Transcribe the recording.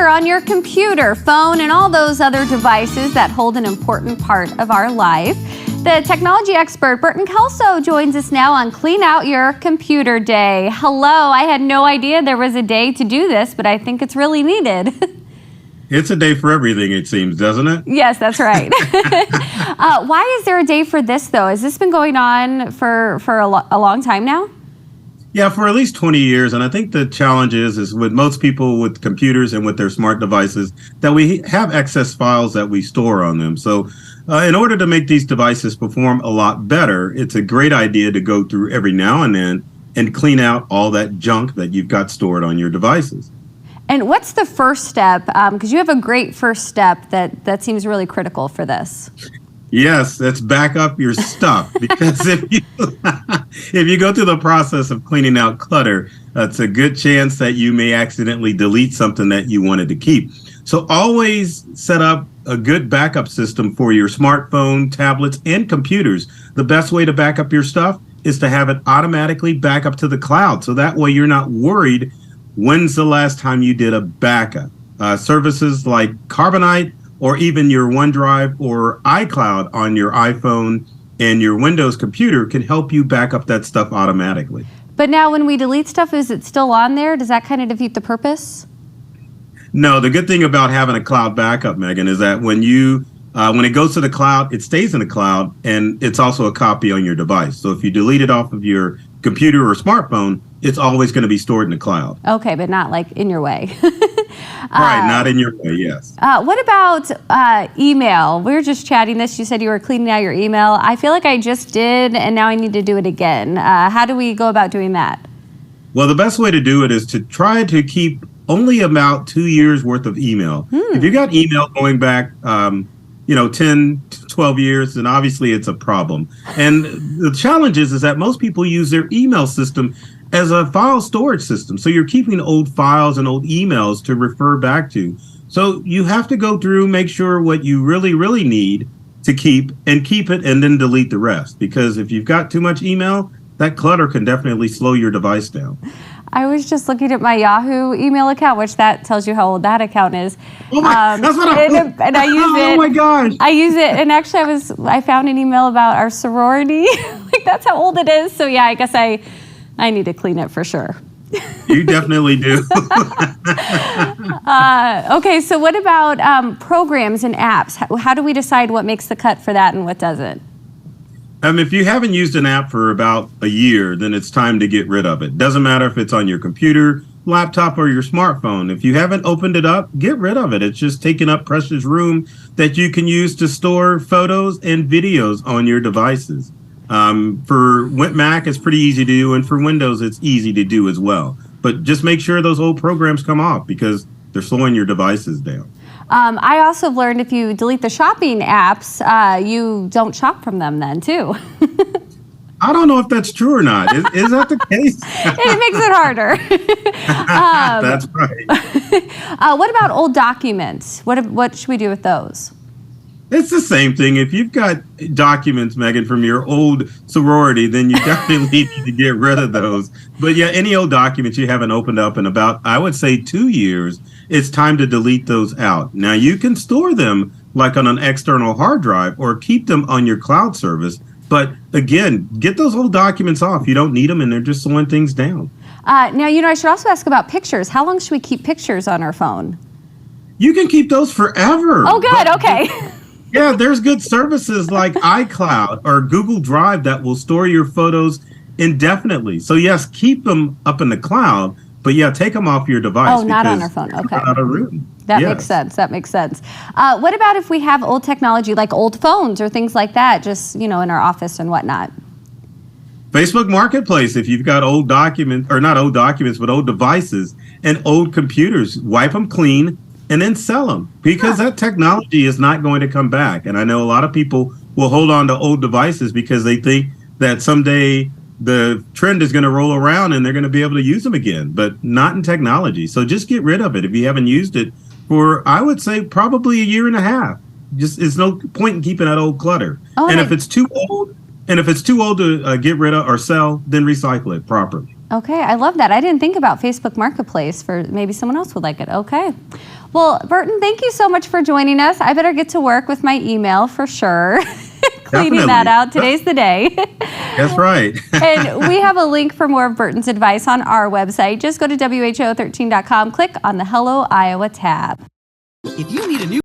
clutter on your computer, phone, and all those other devices that hold an important part of our life. The technology expert Burton Kelso joins us now on Clean Out Your Computer Day. Hello, I had no idea there was a day to do this, but I think it's really needed. It's a day for everything, it seems, doesn't it? Yes, that's right. Why is there a day for this, though? Has this been going on for a long time now? Yeah, for at least 20 years. And I think the challenge is with most people with computers and with their smart devices that we have excess files that we store on them. So in order to make these devices perform a lot better, it's a great idea to go through every now and then and clean out all that junk that you've got stored on your devices. And what's the first step? Because you have a great first step that seems really critical for this. Yes, that's back up your stuff, because if you go through the process of cleaning out clutter, it's a good chance that you may accidentally delete something that you wanted to keep. So always set up a good backup system for your smartphone, tablets, and computers. The best way to back up your stuff is to have it automatically back up to the cloud. So that way you're not worried when's the last time you did a backup. Services like Carbonite, or even your OneDrive or iCloud on your iPhone and your Windows computer can help you back up that stuff automatically. But now when we delete stuff, is it still on there? Does that kind of defeat the purpose? No, the good thing about having a cloud backup, Megan, is that when it goes to the cloud, it stays in the cloud, and it's also a copy on your device. So if you delete it off of your computer or smartphone, it's always going to be stored in the cloud. Okay, but not like in your way. Right, not in your way, yes. What about email? We were just chatting this. You said you were cleaning out your email. I feel like I just did, and now I need to do it again. How do we go about doing that? Well, the best way to do it is to try to keep only about 2 years worth of email. If you got email going back 10 to 12 years, then obviously it's a problem. And the challenge is that most people use their email system as a file storage system. So you're keeping old files and old emails to refer back to. So you have to go through, make sure what you really, really need to keep it, and then delete the rest. Because if you've got too much email, that clutter can definitely slow your device down. I was just looking at my Yahoo email account, which that tells you how old that account is. Oh my, that's what and I use it. Oh my gosh. I use it, and actually I found an email about our sorority. Like, that's how old it is. So yeah, I guess I need to clean it for sure. You definitely do. Okay, so what about programs and apps? How do we decide what makes the cut for that and what doesn't? If you haven't used an app for about a year, then it's time to get rid of it. Doesn't matter if it's on your computer, laptop, or your smartphone. If you haven't opened it up, get rid of it. It's just taking up precious room that you can use to store photos and videos on your devices. For Mac, it's pretty easy to do, and for Windows, it's easy to do as well. But just make sure those old programs come off, because they're slowing your devices down. I also have learned if you delete the shopping apps, you don't shop from them then, too. I don't know if that's true or not. Is that the case? It makes it harder. That's right. What about old documents? What should we do with those? It's the same thing. If you've got documents, Megan, from your old sorority, then you definitely need to get rid of those. But yeah, any old documents you haven't opened up in about, I would say, 2 years, it's time to delete those out. Now, you can store them like on an external hard drive or keep them on your cloud service. But again, get those old documents off. You don't need them, and they're just slowing things down. Now, I should also ask about pictures. How long should we keep pictures on our phone? You can keep those forever. Oh, good. Okay. Yeah, there's good services like iCloud or Google Drive that will store your photos indefinitely. So yes, keep them up in the cloud, but yeah, take them off your device. Oh, not on our phone. Okay. Out of room. That makes sense. That makes sense. What about if we have old technology like old phones or things like that, just, in our office and whatnot? Facebook Marketplace, if you've got old documents, or not old documents, but old devices and old computers, wipe them clean and then sell them, because that technology is not going to come back. And I know a lot of people will hold on to old devices because they think that someday the trend is going to roll around and they're going to be able to use them again, but not in technology. So just get rid of it if you haven't used it for, I would say, probably a year and a half. Just, it's no point in keeping that old clutter. Oh, and if it's too old to get rid of or sell, then recycle it properly. Okay, I love that. I didn't think about Facebook Marketplace for maybe someone else would like it. Okay. Well, Burton, thank you so much for joining us. I better get to work with my email for sure. Cleaning that out. Today's the day. That's right. And we have a link for more of Burton's advice on our website. Just go to WHO13.com, click on the Hello Iowa tab. If you need a new